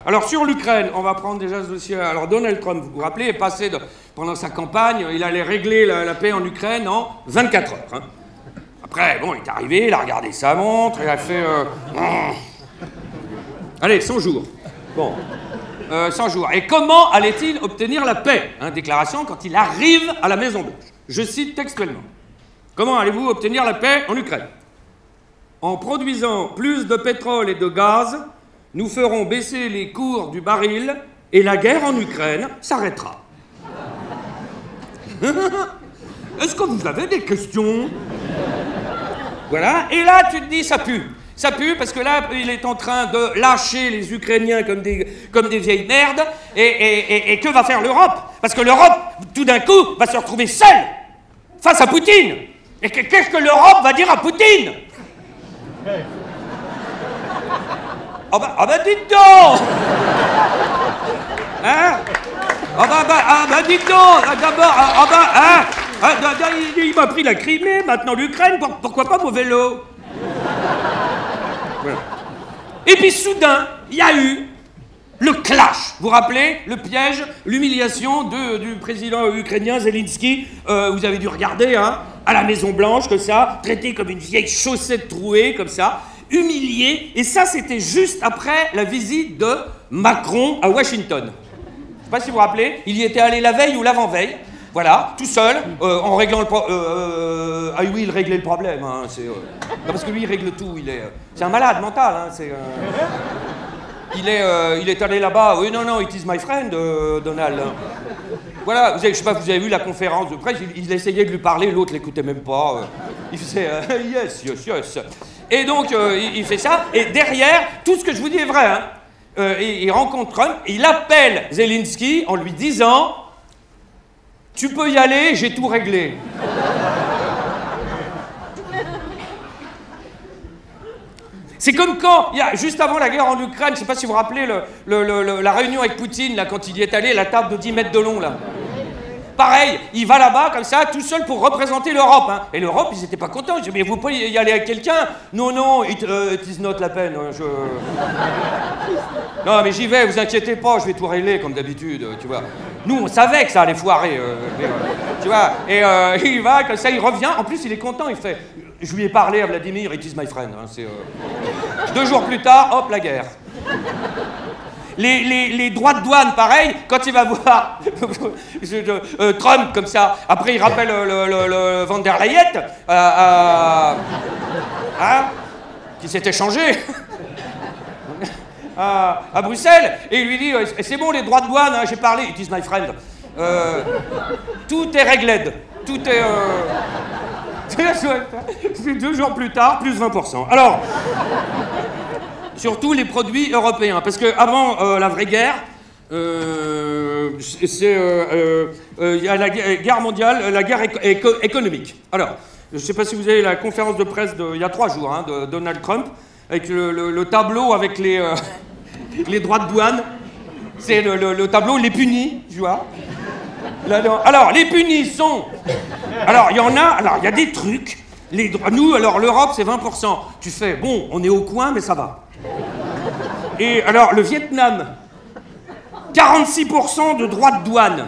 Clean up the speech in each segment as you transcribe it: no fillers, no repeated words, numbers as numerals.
Alors sur l'Ukraine, on va prendre déjà ce dossier. Alors Donald Trump, vous vous rappelez, est passé pendant sa campagne, il allait régler la paix en Ukraine en 24 heures. Hein. Après, bon, il est arrivé, il a regardé sa montre, il a fait... Allez, 100 jours. Bon, 100 jours. Et comment allait-il obtenir la paix? Déclaration quand il arrive à la Maison-Blanche. Je cite textuellement. Comment allez-vous obtenir la paix en Ukraine? En produisant plus de pétrole et de gaz, nous ferons baisser les cours du baril et la guerre en Ukraine s'arrêtera. Est-ce que vous avez des questions? Voilà, et là tu te dis ça pue. Ça pue parce que là il est en train de lâcher les Ukrainiens comme des vieilles merdes et que va faire l'Europe? Parce que l'Europe, tout d'un coup, va se retrouver seule face à Poutine. Et qu'est-ce que l'Europe va dire à Poutine? Ah bah dites donc! Hein? Ah bah dites donc! D'abord, il m'a pris la Crimée, maintenant l'Ukraine, pourquoi pas mon vélo? Voilà. Et puis soudain, il y a eu le clash. Vous vous rappelez? Le piège, l'humiliation du président ukrainien Zelensky. Vous avez dû regarder, hein, à la Maison-Blanche, comme ça, traité comme une vieille chaussette trouée, comme ça. Humilié, et ça c'était juste après la visite de Macron à Washington. Je ne sais pas si vous vous rappelez, il y était allé la veille ou l'avant-veille, voilà, tout seul, en réglant le problème. Ah oui, il réglait le problème, hein, non, parce que lui il règle tout, c'est un malade mental, hein, il est allé là-bas, oui non, it is my friend, Donald. Voilà, je ne sais pas si vous avez vu la conférence de presse, il essayait de lui parler, l'autre l'écoutait même pas, il faisait yes. Et donc, il fait ça, et derrière, tout ce que je vous dis est vrai, hein. Il rencontre Trump, il appelle Zelensky en lui disant « Tu peux y aller, j'ai tout réglé. » C'est comme quand, juste avant la guerre en Ukraine, je ne sais pas si vous vous rappelez la réunion avec Poutine, là, quand il y est allé, la table de 10 mètres de long, là. Pareil, il va là-bas, comme ça, tout seul pour représenter l'Europe. Hein. Et l'Europe, ils n'étaient pas contents. Ils disaient, mais vous pouvez y aller avec quelqu'un? Non, it is not la peine. Non, mais j'y vais, vous inquiétez pas, je vais tout régler, comme d'habitude, tu vois. Nous, on savait que ça allait foirer, tu vois. Et il va, comme ça, il revient. En plus, il est content, il fait... Je lui ai parlé à Vladimir, it is my friend. Hein, 2 jours plus tard, hop, la guerre. Les droits de douane, pareil, quand il va voir Trump comme ça, après il rappelle le Van der Leyen, hein, qui s'était changé à Bruxelles, et il lui dit c'est bon les droits de douane, hein, j'ai parlé, it is my friend. Tout est réglé, tout est... 2 jours plus tard, plus 20%. Alors... Surtout les produits européens, parce qu'avant la vraie guerre, il y a la guerre mondiale, la guerre économique. Alors, je ne sais pas si vous avez la conférence de presse il y a 3 jours, hein, de Donald Trump, avec le tableau avec les droits de douane. C'est le tableau, les punis, tu vois. Alors, les punis sont... Alors, il y a des trucs... Nous, alors, l'Europe, c'est 20%. Tu fais, bon, on est au coin, mais ça va. Et alors, le Vietnam, 46% de droits de douane.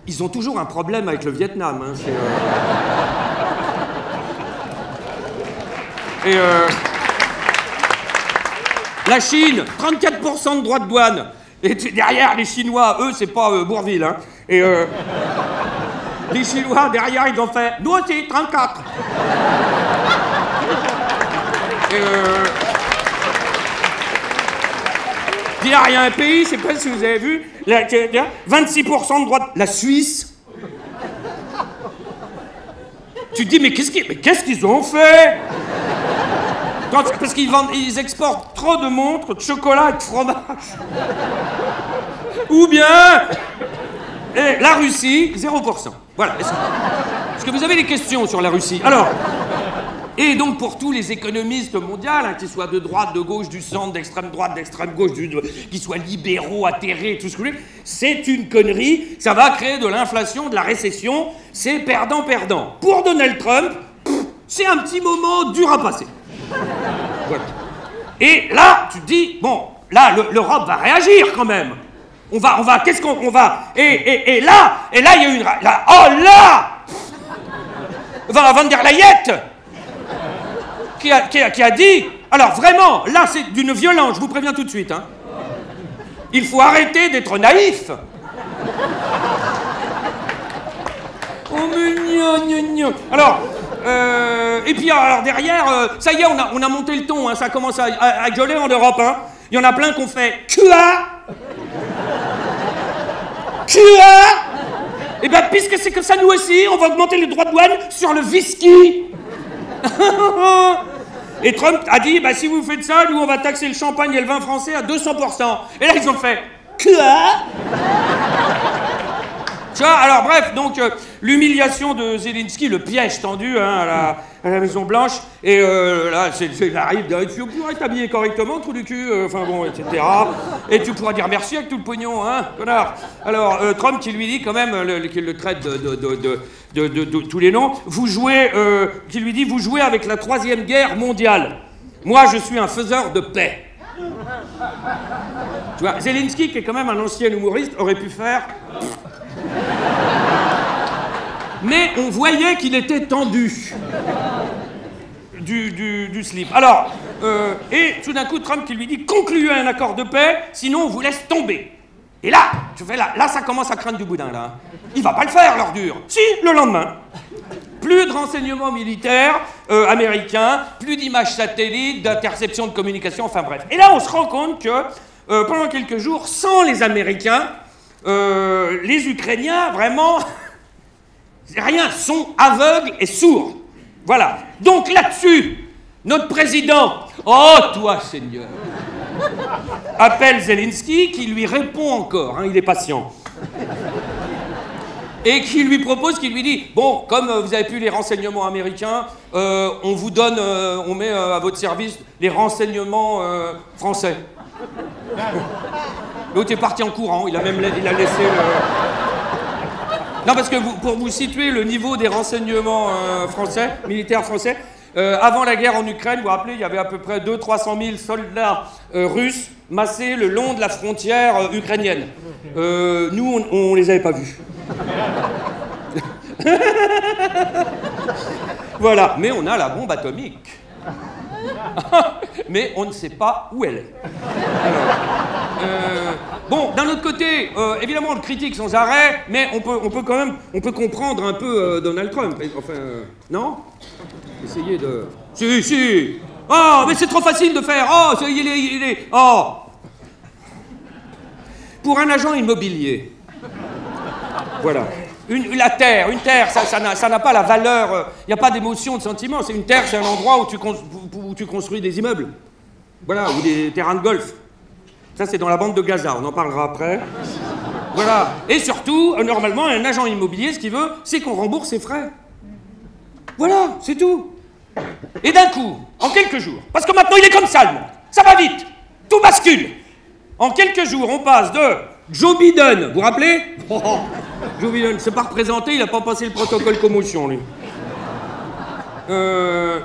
Ils ont toujours un problème avec le Vietnam. Hein, la Chine, 34% de droits de douane. Et derrière, les Chinois, eux, c'est pas Bourville. Hein. Et les Chinois, derrière, ils ont fait, nous aussi, 34. Puis là, il y a un pays, je ne sais pas si vous avez vu, 26% de droits de... La Suisse. Tu te dis, mais qu'est-ce qu'ils ont fait? Parce qu'ils exportent trop de montres, de chocolat et de fromage. Ou bien... Et la Russie, 0%. Voilà. Est-ce que vous avez des questions sur la Russie? Alors... Et donc pour tous les économistes mondiaux, hein, qu'ils soient de droite, de gauche, du centre, d'extrême droite, d'extrême gauche, qu'ils soient libéraux, atterrés, tout ce que vous voulez, c'est une connerie, ça va créer de l'inflation, de la récession, c'est perdant-perdant. Pour Donald Trump, c'est un petit moment dur à passer. Voilà. Et là, tu te dis, bon, l'Europe va réagir quand même. Qu'est-ce qu'on va... Et là, il y a eu une... Van der Leyen qui a dit... Alors vraiment, là, c'est d'une violence, je vous préviens tout de suite. Hein. Il faut arrêter d'être naïf. Oh, mignon. Alors, et puis alors derrière, ça y est, on a monté le ton, hein, ça commence à gueuler en Europe. Hein. Il y en a plein qui ont fait QA. Et bien, puisque c'est que ça, nous aussi, on va augmenter les droits de douane sur le whisky. Et Trump a dit, bah, si vous faites ça, nous, on va taxer le champagne et le vin français à 200%. Et là, ils ont fait quoi? Tu vois, alors bref, donc l'humiliation de Zelensky, le piège tendu hein, à la Maison Blanche, et là, il arrive, tu pourrais t'habiller correctement, trou du cul, enfin bon, etc. Et tu pourras dire merci avec tout le pognon, hein, connard. Alors, Trump qui lui dit quand même, qui le traite de tous les noms, qui lui dit, vous jouez avec la 3e guerre mondiale. Moi, je suis un faiseur de paix. Tu vois, Zelensky, qui est quand même un ancien humoriste, aurait pu faire... Mais on voyait qu'il était tendu du slip. Alors, et tout d'un coup, Trump qui lui dit « Concluez un accord de paix, sinon on vous laisse tomber ». Et là, là, ça commence à craindre du boudin, là. Il va pas le faire, l'ordure. Si, le lendemain. Plus de renseignements militaires américains, plus d'images satellites, d'interceptions de communication, enfin bref. Et là, on se rend compte que pendant quelques jours, sans les Américains, les Ukrainiens, vraiment, rien, sont aveugles et sourds. Voilà. Donc là-dessus, notre président, oh toi Seigneur, appelle Zelensky, qui lui répond encore, hein, il est patient. Et qui lui propose, qui lui dit, bon, comme vous avez plus les renseignements américains, on vous donne, on met à votre service les renseignements français. L'autre est parti en courant, il a laissé le... Non, parce que pour vous situer le niveau des renseignements militaires français, avant la guerre en Ukraine, vous vous rappelez, il y avait à peu près 200 000 soldats russes massés le long de la frontière ukrainienne. Nous, on les avait pas vus. Voilà, mais on a la bombe atomique. Mais on ne sait pas où elle est. Alors, bon, d'un autre côté, évidemment, on le critique sans arrêt, mais on peut quand même, comprendre un peu Donald Trump. Enfin, non? Essayez de... Si. Oh, mais c'est trop facile de faire. Oh, il est... Oh. Pour un agent immobilier. Voilà. Une terre, ça n'a pas la valeur, il n'y a pas d'émotion, de sentiment. C'est une terre, c'est un endroit où tu construis des immeubles. Voilà, ou des terrains de golf. Ça, c'est dans la bande de Gaza, on en parlera après. Voilà. Et surtout, normalement, un agent immobilier, ce qu'il veut, c'est qu'on rembourse ses frais. Voilà, c'est tout. Et d'un coup, en quelques jours, parce que maintenant, il est comme ça, le monde. Ça va vite. Tout bascule. En quelques jours, on passe de Joe Biden, vous vous rappelez? Joe Biden ne s'est pas représenté, il n'a pas passé le protocole commotion, lui.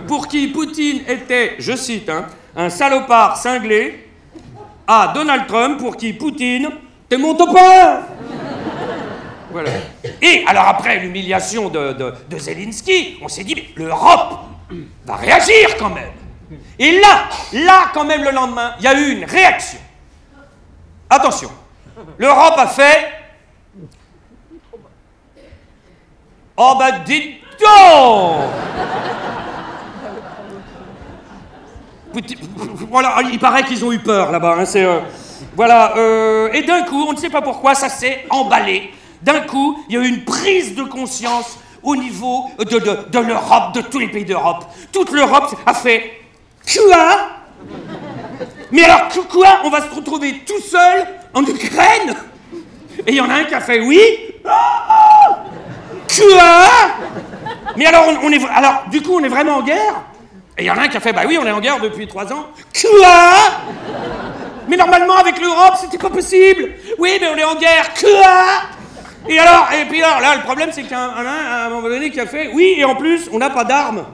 Pour qui Poutine était, je cite, hein, un salopard cinglé, à Donald Trump, pour qui Poutine, t'es mon copain. Voilà. Et alors après l'humiliation de Zelensky, on s'est dit, mais l'Europe va réagir quand même. Et là, quand même, le lendemain, il y a eu une réaction. Attention, l'Europe a fait... Oh bah dites donc. Voilà, il paraît qu'ils ont eu peur là-bas. Hein, voilà, et d'un coup, on ne sait pas pourquoi, ça s'est emballé. D'un coup, il y a eu une prise de conscience au niveau de l'Europe, de tous les pays d'Europe. Toute l'Europe a fait quoi? Mais alors quoi? On va se retrouver tout seul en Ukraine? Et il y en a un qui a fait oui. Quoi? Mais alors, alors, du coup, on est vraiment en guerre? Et il y en a un qui a fait, bah oui, on est en guerre depuis 3 ans. Quoi? Mais normalement, avec l'Europe, c'était pas possible. Oui, mais on est en guerre. Quoi? Et puis alors, là, le problème, c'est qu'il y en a un, à un moment donné, qui a fait, oui, et en plus, on n'a pas d'armes.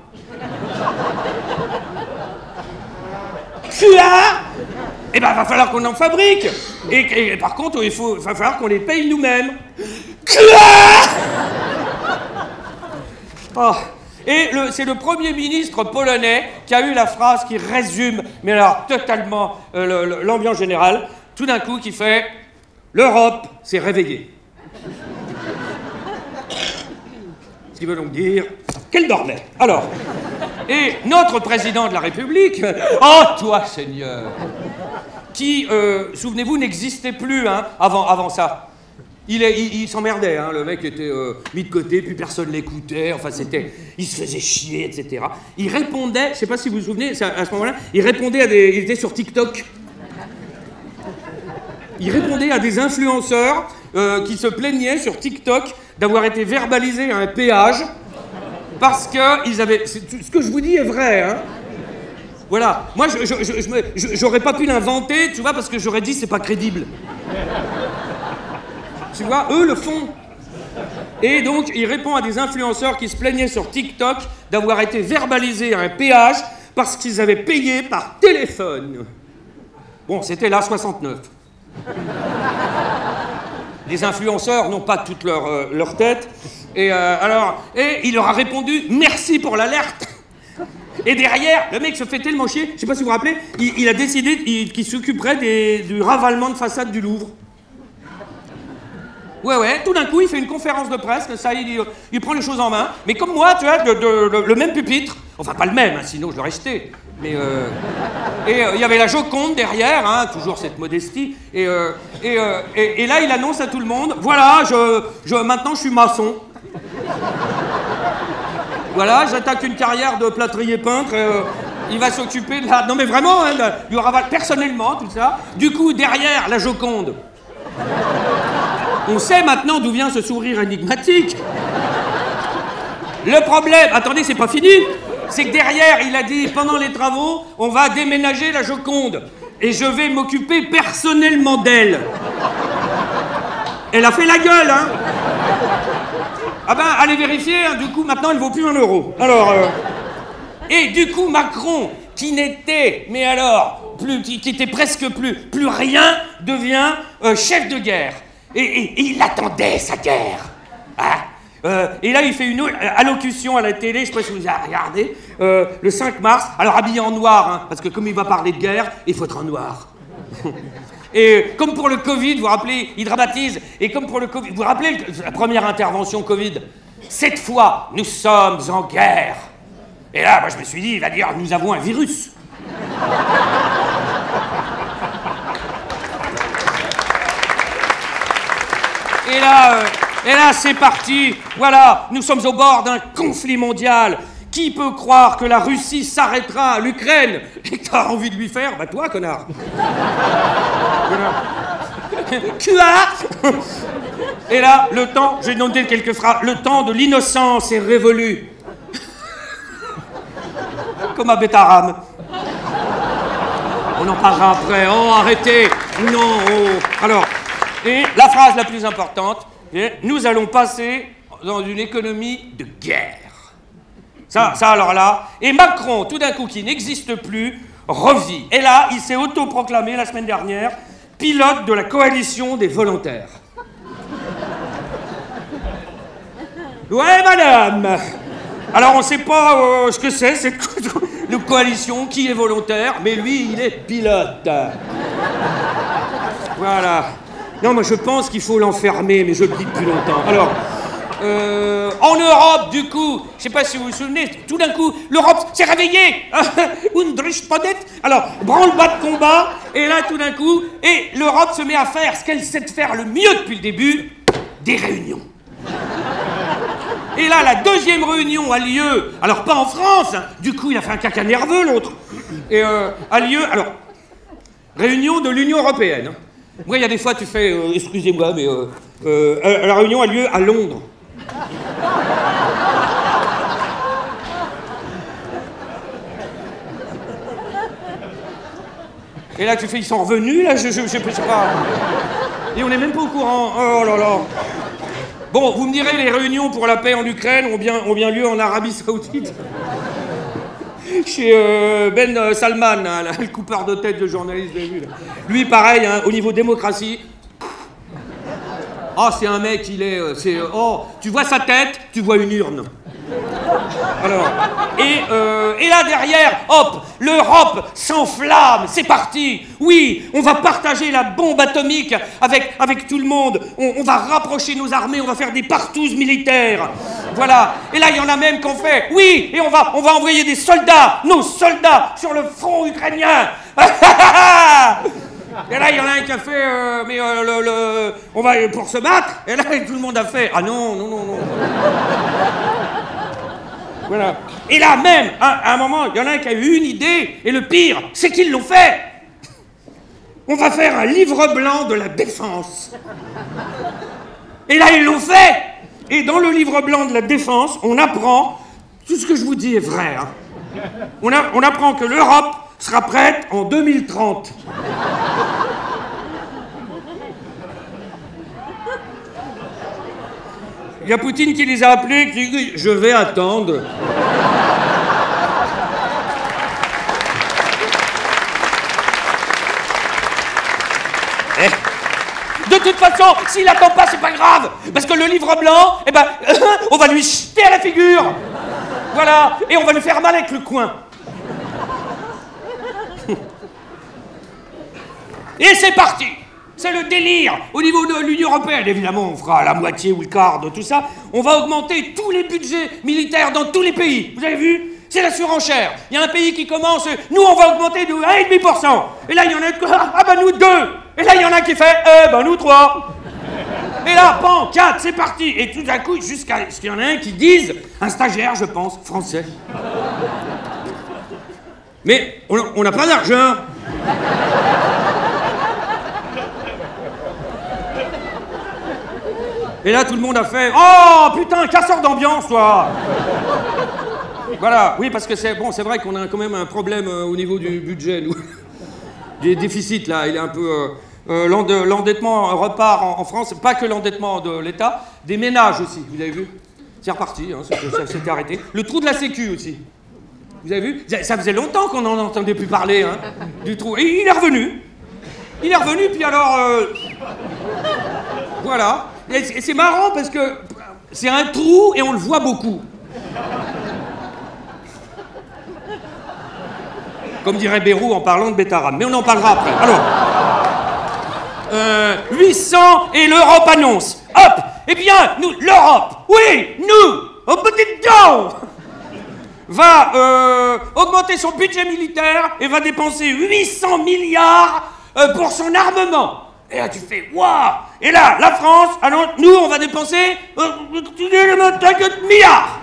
Quoi? Eh ben, va falloir qu'on en fabrique. Et par contre, va falloir qu'on les paye nous-mêmes. Oh. Et c'est le Premier ministre polonais qui a eu la phrase qui résume, mais alors totalement, l'ambiance générale, tout d'un coup qui fait « L'Europe s'est réveillée ». Ce qui veut donc dire qu'elle dormait. Alors, et notre président de la République, oh toi Seigneur, qui, souvenez-vous, n'existait plus hein, avant ça. Il s'emmerdait, hein, le mec était mis de côté, puis personne l'écoutait, enfin il se faisait chier, etc. Il répondait, je sais pas si vous vous souvenez, à ce moment-là, il était sur TikTok. Il répondait à des influenceurs qui se plaignaient sur TikTok d'avoir été verbalisés à un péage parce qu'ils avaient... Ce que je vous dis est vrai, hein. Voilà. Moi, j'aurais pas pu l'inventer, tu vois, parce que j'aurais dit c'est pas crédible. Tu vois, eux le font. Et donc, il répond à des influenceurs qui se plaignaient sur TikTok d'avoir été verbalisés à un péage parce qu'ils avaient payé par téléphone. Bon, c'était la 69. Les influenceurs n'ont pas toute leur tête. Et il leur a répondu « Merci pour l'alerte ». Et derrière, le mec se fait tellement chier, je sais pas si vous vous rappelez, il a décidé qu'il s'occuperait du ravalement de façade du Louvre. Ouais, tout d'un coup, il fait une conférence de presse, ça, il prend les choses en main. Mais comme moi, tu vois, le même pupitre, enfin pas le même, hein, sinon je l'aurais jeté. Mais il y avait la Joconde derrière, hein, toujours cette modestie. Et là, il annonce à tout le monde, voilà, maintenant je suis maçon. Voilà, j'attaque une carrière de plâtrier peintre. Il va s'occuper de la... Non mais vraiment, hein, du ravalement, personnellement, tout ça. Du coup, derrière la Joconde. On sait maintenant d'où vient ce sourire énigmatique. Le problème, attendez, c'est pas fini, c'est que derrière, il a dit, pendant les travaux, on va déménager la Joconde. Et je vais m'occuper personnellement d'elle. Elle a fait la gueule, hein. Ah ben, allez vérifier, hein, du coup, maintenant, elle vaut plus 1 euro. Alors, et du coup, Macron, qui n'était, mais alors, qui était presque plus rien, devient chef de guerre. Et il attendait sa guerre. Hein. Et là, il fait une allocution à la télé, je ne sais pas si vous avez regardé, le 5 mars, alors habillé en noir, hein, parce que comme il va parler de guerre, il faut être en noir. Et comme pour le Covid, vous vous rappelez, il dramatise, et comme pour le Covid, vous vous rappelez la première intervention Covid, cette fois, nous sommes en guerre. Et là, moi, je me suis dit, il va dire, nous avons un virus. Et là, c'est parti. Voilà, nous sommes au bord d'un conflit mondial. Qui peut croire que la Russie s'arrêtera à l'Ukraine? Et que t'as envie de lui faire? Bah toi, connard. Quoi? Et là, le temps, j'ai noté quelques phrases, le temps de l'innocence est révolu. Comme à Bétaram. On en parlera après. Oh, arrêtez. Non, oh. Alors, et la phrase la plus importante, nous allons passer dans une économie de guerre. Ça alors là, et Macron, tout d'un coup, qui n'existe plus, revit. Et là, il s'est autoproclamé la semaine dernière pilote de la coalition des volontaires. Ouais, madame. Alors, on ne sait pas ce que c'est, cette coalition, qui est volontaire, mais lui, il est pilote. Voilà. Non, moi, je pense qu'il faut l'enfermer, mais je le dis depuis longtemps. Alors... en Europe, du coup, je sais pas si vous vous souvenez, tout d'un coup, l'Europe s'est réveillée. Alors, branle-bas de combat, et là, tout d'un coup, et l'Europe se met à faire ce qu'elle sait faire le mieux depuis le début, des réunions. Et là, la deuxième réunion a lieu, alors pas en France, hein, du coup, il a fait un caca nerveux, l'autre, et a lieu, alors, réunion de l'Union européenne. Moi, il y a des fois, tu fais, excusez-moi, mais la réunion a lieu à Londres. Et là, tu fais, ils sont revenus, là, je sais pas. Et on n'est même pas au courant. Oh là là. Bon, vous me direz, les réunions pour la paix en Ukraine ont bien lieu en Arabie Saoudite. truc chez Ben Salman, hein, le coupeur de tête de journaliste, vous avez vu, là. Lui, pareil, hein, au niveau démocratie. Oh, c'est un mec, il est... oh, tu vois sa tête, tu vois une urne. Alors, et là derrière, hop, l'Europe s'enflamme, c'est parti. Oui, on va partager la bombe atomique avec tout le monde. On va rapprocher nos armées, on va faire des partouzes militaires. Voilà. Et là, il y en a même qui ont fait. Oui, et on va envoyer des soldats, nos soldats, sur le front ukrainien. Et là, il y en a un qui a fait, on va pour se battre. Et là, tout le monde a fait, ah non, non, non, non. Voilà. Et là même, à un moment, il y en a un qui a eu une idée, et le pire, c'est qu'ils l'ont fait. On va faire un livre blanc de la défense. Et là, ils l'ont fait. Et dans le livre blanc de la défense, on apprend, tout ce que je vous dis est vrai, hein. On apprend que l'Europe sera prête en 2030. Il y a Poutine qui les a appelés, qui dit « Je vais attendre ». De toute façon, s'il n'attend pas, c'est pas grave. Parce que le livre blanc, eh ben, on va lui jeter à la figure. Voilà. Et on va lui faire mal avec le coin. Et c'est parti. C'est le délire. Au niveau de l'Union européenne, évidemment, on fera la moitié ou le quart de tout ça. On va augmenter tous les budgets militaires dans tous les pays. Vous avez vu? C'est la surenchère. Il y a un pays qui commence, nous on va augmenter de 1,5%. Et là, il y en a ah ben nous 2. Et là, il y en a qui fait, ben nous 3. Et là, pan, 4, c'est parti. Et tout d'un coup, jusqu'à ce qu'il y en a un qui dise, un stagiaire, je pense, français. Mais on n'a pas d'argent. Et là, tout le monde a fait « Oh, putain, casseur d'ambiance, toi !» Voilà, oui, parce que c'est vrai qu'on a quand même un problème au niveau du budget, nous. Des déficits, là, il est un peu... l'endettement repart en France, pas que l'endettement de l'État, des ménages aussi, vous avez vu? C'est reparti, hein, ça s'était arrêté. Le trou de la Sécu aussi. Vous avez vu? Ça faisait longtemps qu'on n'en entendait plus parler, hein, du trou. Et il est revenu. Il est revenu, puis alors... Voilà. Et c'est marrant parce que c'est un trou et on le voit beaucoup. Comme dirait Bérou en parlant de Bétarame. Mais on en parlera après. Alors, 800 et l'Europe annonce. Hop. Eh bien, nous, l'Europe, oui, nous, au petit dedans, va augmenter son budget militaire et va dépenser 800 milliards pour son armement. Et là, tu fais, waouh! Et là, la France, alors, nous, on va dépenser 50 milliards!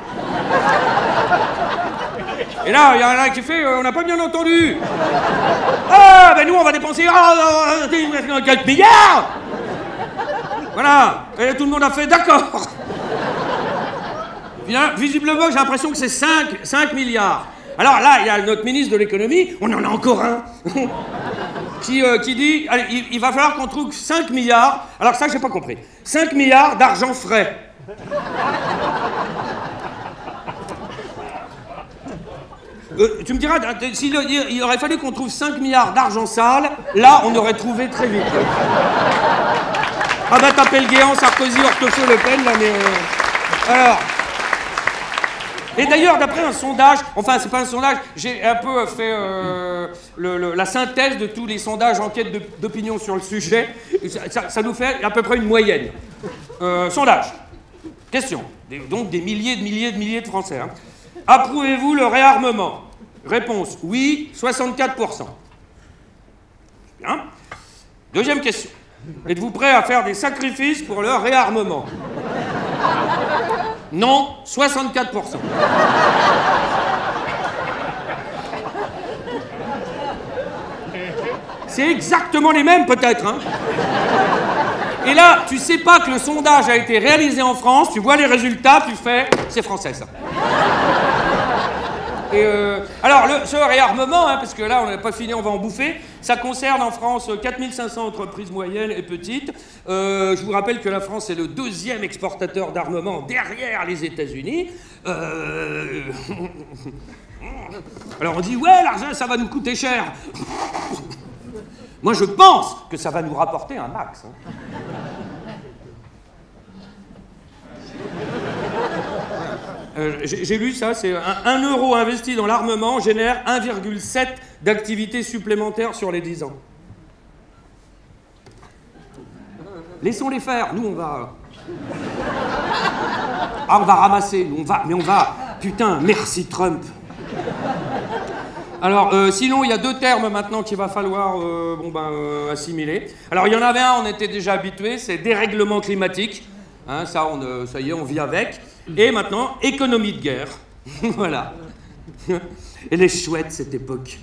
Et là, il y en a qui fait, on n'a pas bien entendu! Ah, ben nous, on va dépenser 4 milliards! Voilà! Et là, tout le monde a fait, d'accord! Bien, visiblement, j'ai l'impression que c'est 5 milliards. Alors là, il y a notre ministre de l'économie, on en a encore un, qui dit, allez, il va falloir qu'on trouve 5 milliards, alors ça, j'ai pas compris, 5 milliards d'argent frais. Tu me diras, il aurait fallu qu'on trouve 5 milliards d'argent sale, là, on aurait trouvé très vite. Ah bah, t'appelles Guéant, Sarkozy, Hortefeux, Le Pen, là, mais... Alors... Et d'ailleurs, d'après un sondage, enfin c'est pas un sondage, j'ai un peu fait la synthèse de tous les sondages, enquêtes d'opinion sur le sujet, ça nous fait à peu près une moyenne. Sondage. Question. Donc des milliers de Français. Hein. Approuvez-vous le réarmement? Réponse, oui, 64%. Bien. Deuxième question. Êtes-vous prêt à faire des sacrifices pour le réarmement? Non, 64%. C'est exactement les mêmes, peut-être, hein. Et là, tu sais pas que le sondage a été réalisé en France, tu vois les résultats, tu fais... C'est français, ça. Et alors, ce réarmement, hein, parce que là, on n'a pas fini, on va en bouffer, ça concerne en France 4500 entreprises moyennes et petites. Je vous rappelle que la France est le 2e exportateur d'armement derrière les États-Unis. Alors on dit, ouais, l'argent, ça va nous coûter cher. Moi, je pense que ça va nous rapporter un max. Hein. J'ai lu ça, c'est 1 euro investi dans l'armement génère 1,7 d'activité supplémentaire sur les 10 ans. Laissons-les faire, nous on va... Ah, on va ramasser, nous, on va... Putain, merci Trump. Alors, sinon, il y a 2 termes maintenant qu'il va falloir assimiler. Alors, il y en avait un, on était déjà habitué, c'est dérèglement climatique. Hein, ça y est, on vit avec. Et maintenant, économie de guerre. Voilà. Elle est chouette, cette époque.